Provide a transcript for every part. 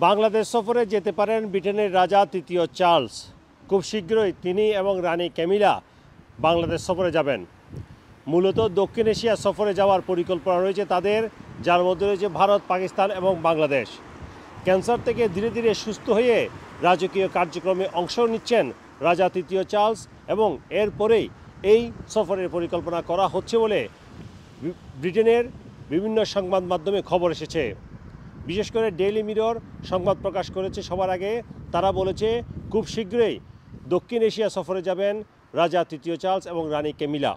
বাংলাদেশ সফরে যেতে পারেন ব্রিটেনের রাজা তৃতীয় চার্লস। খুব শীঘ্রই তিনি এবং রানী ক্যামিলা বাংলাদেশ সফরে যাবেন। মূলত দক্ষিণ এশিয়া সফরে যাওয়ার পরিকল্পনা রয়েছে তাদের, যার মধ্যে রয়েছে ভারত, পাকিস্তান এবং বাংলাদেশ। ক্যান্সার থেকে ধীরে ধীরে সুস্থ হয়ে রাজকীয় কার্যক্রমে অংশ নিচ্ছেন রাজা তৃতীয় চার্লস এবং এরপরেই এই সফরের পরিকল্পনা করা হচ্ছে বলে ব্রিটেনের বিভিন্ন সংবাদ মাধ্যমে খবর এসেছে। বিশেষ করে ডেইলি মিরর সংবাদ প্রকাশ করেছে সবার আগে। তারা বলেছে খুব শীঘ্রই দক্ষিণ এশিয়া সফরে যাবেন রাজা তৃতীয় চার্লস এবং রানী ক্যামিলা,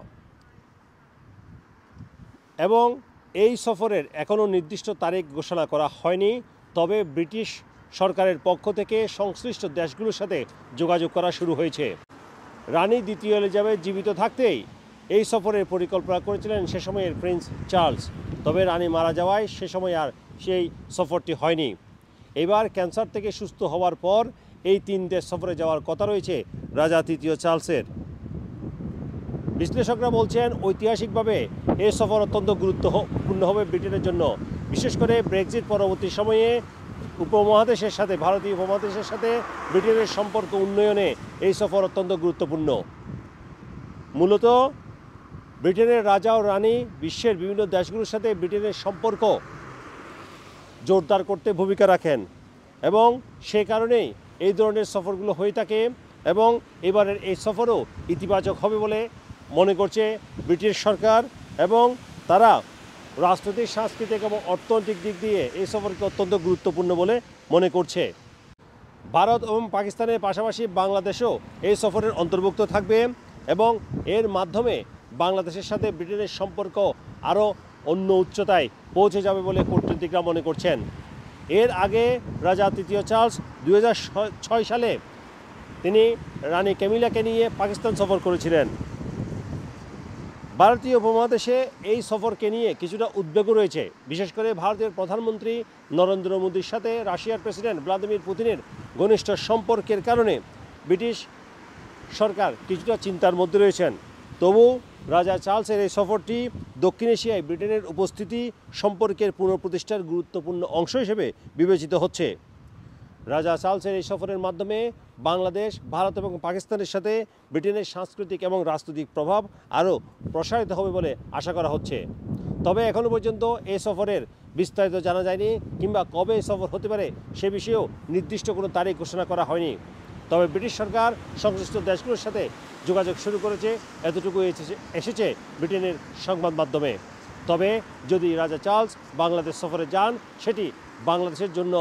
এবং এই সফরের এখনও নির্দিষ্ট তারিখ ঘোষণা করা হয়নি। তবে ব্রিটিশ সরকারের পক্ষ থেকে সংশ্লিষ্ট দেশগুলোর সাথে যোগাযোগ করা শুরু হয়েছে। রানী দ্বিতীয় এলিজাবেথ জীবিত থাকতেই এই সফরের পরিকল্পনা করেছিলেন সে সময়ের প্রিন্স চার্লস। তবে রানী মারা যাওয়ায় সে সময় আর সেই সফরটি হয়নি। এবার ক্যান্সার থেকে সুস্থ হওয়ার পর এই 3 দেশ সফরে যাওয়ার কথা রয়েছে রাজা তৃতীয় চার্লসের। বিশ্লেষকরা বলছেন ঐতিহাসিকভাবে এই সফর অত্যন্ত গুরুত্বপূর্ণ হবে ব্রিটেনের জন্য। বিশেষ করে ব্রেক্সিট পরবর্তী সময়ে উপমহাদেশের সাথে, ভারতীয় উপমহাদেশের সাথে ব্রিটেনের সম্পর্ক উন্নয়নে এই সফর অত্যন্ত গুরুত্বপূর্ণ। মূলত ব্রিটেনের রাজা ও রানী বিশ্বের বিভিন্ন দেশগুলোর সাথে ব্রিটেনের সম্পর্ক জোরদার করতে ভূমিকা রাখেন এবং সে কারণেই এই ধরনের সফরগুলো হয়ে থাকে, এবং এবারের এই সফরও ইতিবাচক হবে বলে মনে করছে ব্রিটিশ সরকার, এবং তারা রাজনৈতিক, সাংস্কৃতিক এবং অর্থনৈতিক দিক দিয়ে এই সফরকে অত্যন্ত গুরুত্বপূর্ণ বলে মনে করছে। ভারত এবং পাকিস্তানের পাশাপাশি বাংলাদেশও এই সফরের অন্তর্ভুক্ত থাকবে এবং এর মাধ্যমে বাংলাদেশের সাথে ব্রিটেনের সম্পর্ক আরও অন্য উচ্চতায় পৌঁছে যাবে বলে কূটনীতিকরা মনে করছেন। এর আগে রাজা তৃতীয় চার্লস 2006 সালে তিনি রানী ক্যামিলাকে নিয়ে পাকিস্তান সফর করেছিলেন। ভারতীয় উপমহাদেশে এই সফরকে নিয়ে কিছুটা উদ্বেগও রয়েছে। বিশেষ করে ভারতের প্রধানমন্ত্রী নরেন্দ্র মোদীর সাথে রাশিয়ার প্রেসিডেন্ট ভ্লাদিমির পুতিনের ঘনিষ্ঠ সম্পর্কের কারণে ব্রিটিশ সরকার কিছুটা চিন্তার মধ্যে রয়েছেন। তবু রাজা চার্লসের এই সফরটি দক্ষিণ এশিয়ায় ব্রিটেনের উপস্থিতি সম্পর্কের পুনঃপ্রতিষ্ঠার গুরুত্বপূর্ণ অংশ হিসেবে বিবেচিত হচ্ছে। রাজা চার্লসের এই সফরের মাধ্যমে বাংলাদেশ, ভারত এবং পাকিস্তানের সাথে ব্রিটেনের সাংস্কৃতিক এবং রাজনৈতিক প্রভাব আরও প্রসারিত হবে বলে আশা করা হচ্ছে। তবে এখনও পর্যন্ত এই সফরের বিস্তারিত জানা যায়নি, কিংবা কবে এই সফর হতে পারে সে বিষয়েও নির্দিষ্ট কোনো তারিখ ঘোষণা করা হয়নি। তবে ব্রিটিশ সরকার সংশ্লিষ্ট দেশগুলোর সাথে যোগাযোগ শুরু করেছে, এতটুকু এসেছে ব্রিটেনের সংবাদ মাধ্যমে। তবে যদি রাজা চার্লস বাংলাদেশ সফরে যান, সেটি বাংলাদেশের জন্য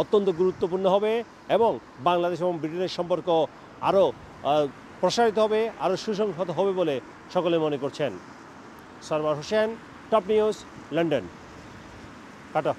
অত্যন্ত গুরুত্বপূর্ণ হবে এবং বাংলাদেশ এবং ব্রিটেনের সম্পর্ক আরও প্রসারিত হবে, আরও সুসংহত হবে বলে সকলে মনে করছেন। Sarwar Hossain, top news, London. কাটা।